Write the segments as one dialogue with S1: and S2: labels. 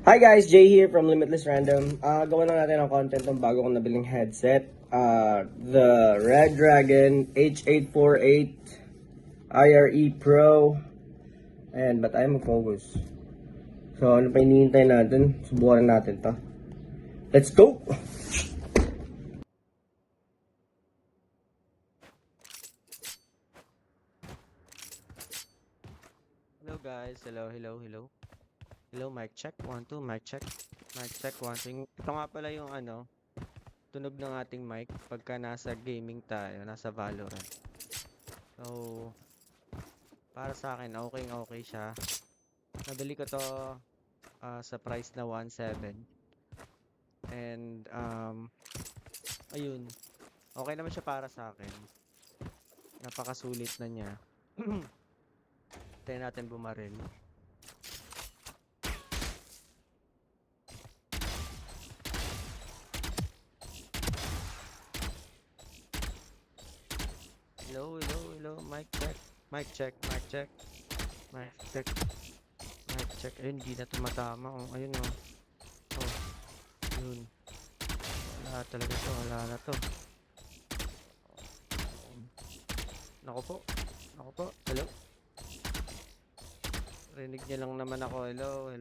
S1: Hi guys, Jay here from Limitless Random. Gawa na natin ang content ng bago kong nabiling headset. The Red Dragon H848 IRE Pro. Ayan, ba't tayo mag-focus? So, ano pa hinihintay natin? Subukan natin to. Let's go!
S2: Hello guys, hello, mic check, 1, 2, mic check, 1, 2. Ito nga pala yung tunog ng ating mic pagka nasa gaming tayo, nasa Valorant. So, para sa akin, okay siya. Nabili ko to sa price na 1.7. And, ayun, okay naman siya para sa akin. Napakasulit na niya. Tayo natin bumaril. Hello, mic check. Ayun, hindi na tumatama. Oh, ayun oh. Oh, yun. Wala talaga to, wala na to. Nako po, hello. Rinig niya lang naman ako. Hello.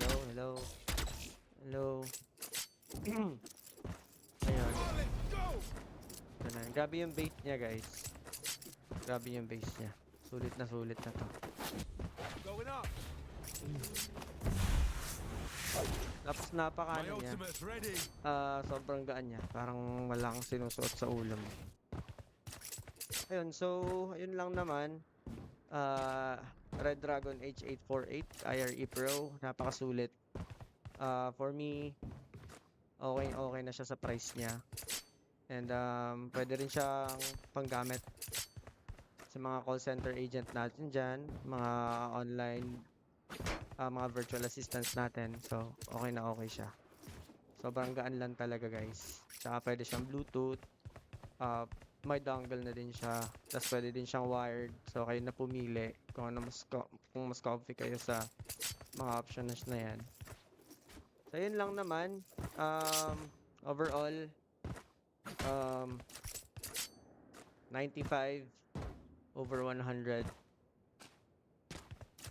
S2: Ayun. Ito na. Grabe yung bait niya, guys. Grabe yung base niya. Sulit na to. Tapos napakaano niya. Sobrang gaan niya. Parang wala kang sinusuot sa ulam. Ayun, so ayun lang naman. Red Dragon H848 IRE Pro, napakasulit. For me, okay na siya sa price niya. And pwede rin siyang panggamit sa mga call center agent natin dyan, mga online, mga virtual assistants natin. So, okay siya. Sobrang gaan lang talaga, guys. Tsaka pwede siyang Bluetooth. May dongle na din siya. Tapos pwede din siyang wired. So, kayo na pumili kung mas comfy kayo sa mga options na yan. So, yun lang naman. Overall, 95 over 100.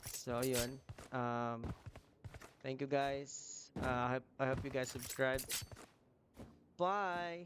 S2: So, yun. Thank you guys. I hope you guys subscribe. Bye!